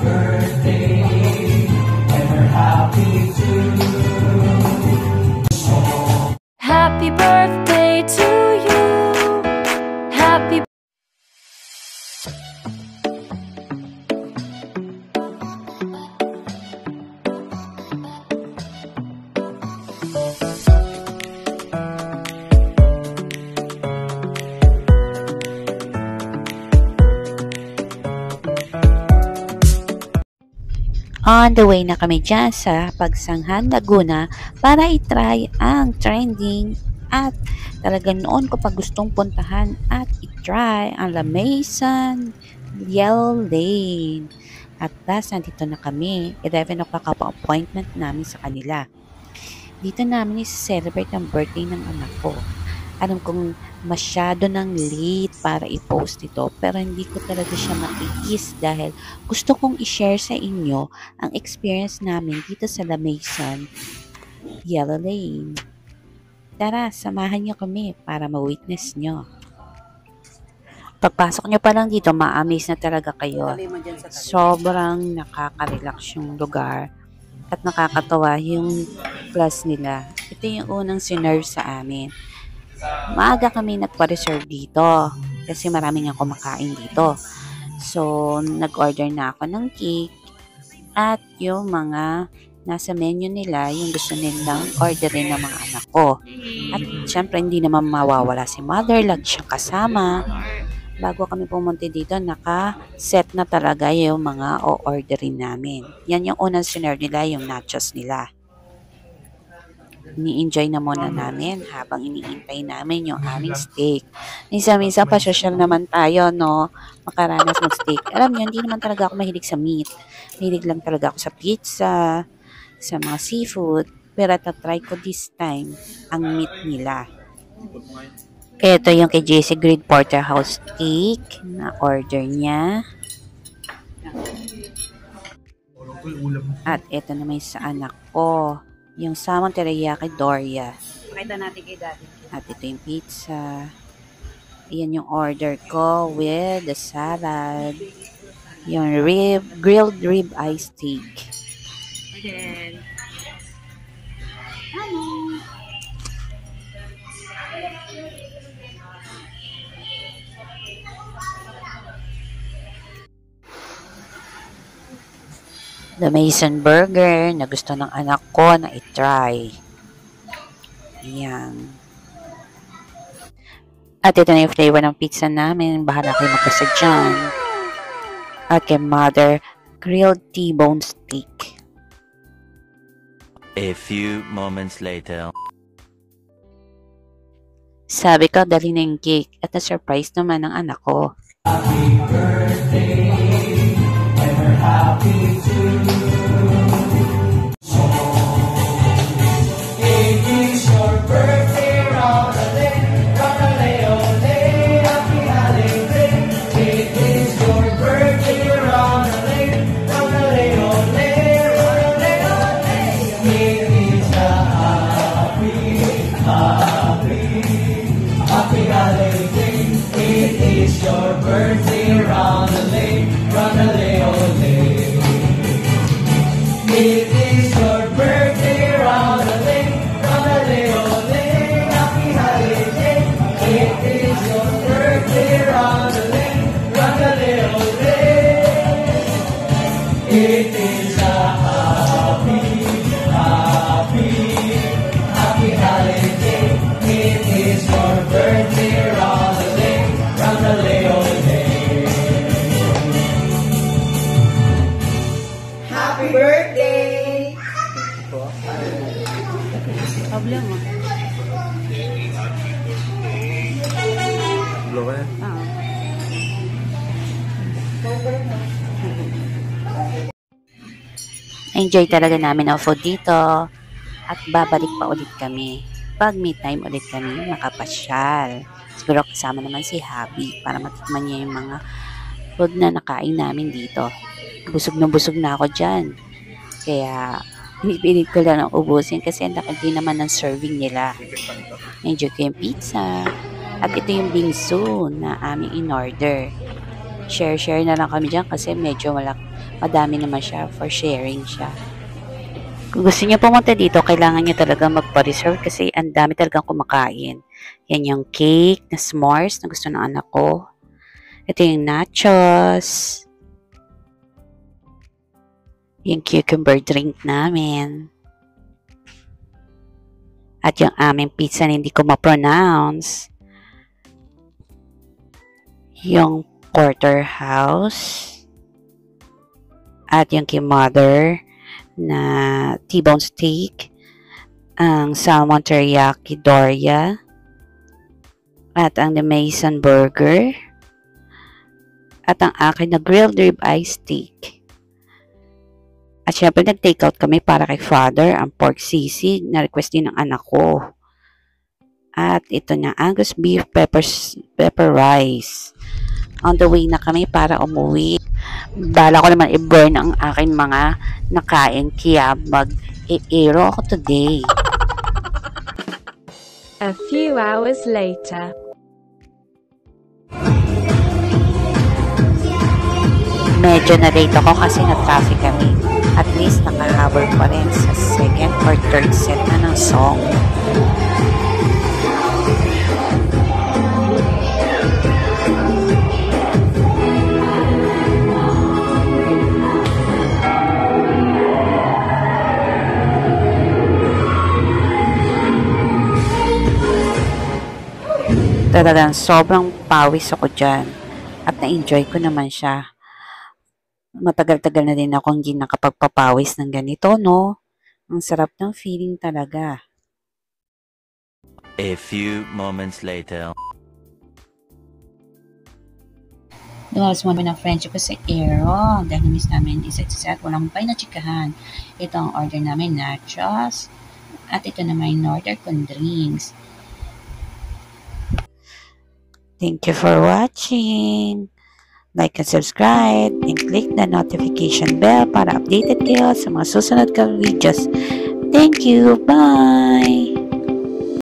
birthday, and we're happy too. Happy birthday to you. Happy On the way na kami dyan sa Pagsanghan, Laguna para itry ang trending at talagang noon ko pa gustong puntahan at itry ang La Maison Yellow Lane. At last, nandito na kami. 11 o'clock pa appointment namin sa kanila. Dito namin i-celebrate ang birthday ng anak ko. Alam kong masyado ng late para i-post ito, pero hindi ko talaga siya matiis dahil gusto kong i-share sa inyo ang experience namin dito sa La Maison Yellow Lane. Tara, samahan niyo kami para ma-witness nyo. Pagpasok nyo pa lang dito, ma-amaze na talaga kayo. Sobrang nakaka-relax yung lugar at nakakatawa yung class nila. Ito yung unang sinerve sa amin. Maaga kami nagpa-reserve dito kasi maraming nga kumakain dito. So, nag-order na ako ng cake at yung mga nasa menu nila, yung gusto nilang orderin ng mga anak ko. At syempre, hindi naman mawawala si mother, lagi siyang kasama. Bago kami pumunta dito, naka-set na talaga yung mga o-orderin namin. Yan yung unang sinerve nila, yung nachos nila. Ni-enjoy na muna namin habang iniintay namin yung aming steak. Minsan-minsan pa social naman tayo, no? Makaranas mag-steak. Alam niyo, hindi naman talaga ako mahilig sa meat. Mahilig lang talaga ako sa pizza, sa mga seafood. Pero try ko this time ang meat nila. Ito yung kay JC Green Porterhouse steak na order niya. At ito naman sa anak ko. Yung salmon teriyaki Doria. Pakita natin kay Daddy. At ito yung pizza. Ayan yung order ko with the salad. Yung grilled rib eye steak. Again. The Maison Burger na gusto ng anak ko na itry. Ayan. At ito na yung flavor ng pizza namin. Bahala kayo magpasa dyan. At kay Mother, grilled T-bone steak. A few moments later. Sabi ko, dali na yung cake. At na-surprise naman ng anak ko. Happy birthday, and we're happy too. It is your birthday, round-a-lay-o-lay, happy holiday. It is your birthday, round-a-lay, round-a-lay-o-lay, round-a-lay-o-lay. It is a happy holiday. It is your birthday, round-a-lay, round-a-lay-o-lay. It is your birthday, round-a-lay, round-a-lay-o-lay, happy holiday. It is your birthday, round-a-lay, round-a-lay-o-lay. It is a happy holiday. It is your birthday, round-a-lay, round-a-lay-o-lay. Happy birthday! Problema. Blow it. Enjoy talaga namin ang food dito. At babalik pa ulit kami. Pag may time ulit kami, nakapasyal. Siguro kasama naman si Happy para matikman niya yung mga food na nakain namin dito. Busog na ako dyan. Kaya, pinipilit ko lang ang ubusin kasi ang laki din naman ng serving nila. Enjoy ko yung pizza. At ito yung bingsu na aming in-order. share na lang kami dyan kasi medyo madami naman siya for sharing siya. Kung gusto niyo pumunta dito, kailangan niyo talaga magpa-reserve kasi ang dami talagang kumakain. Yan yung cake na s'mores na gusto ng anak ko. Ito yung nachos. Yung cucumber drink namin. At yung aming pizza na hindi ko ma-pronounce. Yung porterhouse. At yung kay mother na T-bone steak, ang salmon teriyaki Doria, at ang The Mason burger, at ang akin na grilled ribeye steak. At syempre nag-take out kami para kay father, ang pork sisig na request din ng anak ko. At ito na Angus beef pepper rice. On the way na kami para umuwi. Bala ko naman i-burn ang aking mga nakain kaya mag-aero ako today. A few hours later. Medyo na-late ako kasi na-traffic kami. At least nakahabol pa rin sa second or third set na ng song. Talagang sobrang pawis ako dyan. At na-enjoy ko naman siya. Matagal-tagal na din ako hindi nakapagpapawis ng ganito, no? Ang sarap ng feeling talaga. A few moments later. Dumalas mo ng friendship ko sa Aero. Dahil miss namin isa't isa at walang pay na chikahan. Ito ang order namin, nachos. At ito naman yung order kong drinks. Thank you for watching. Like and subscribe and click the notification bell para updated kayo sa mga susunod kong videos. Thank you. Bye!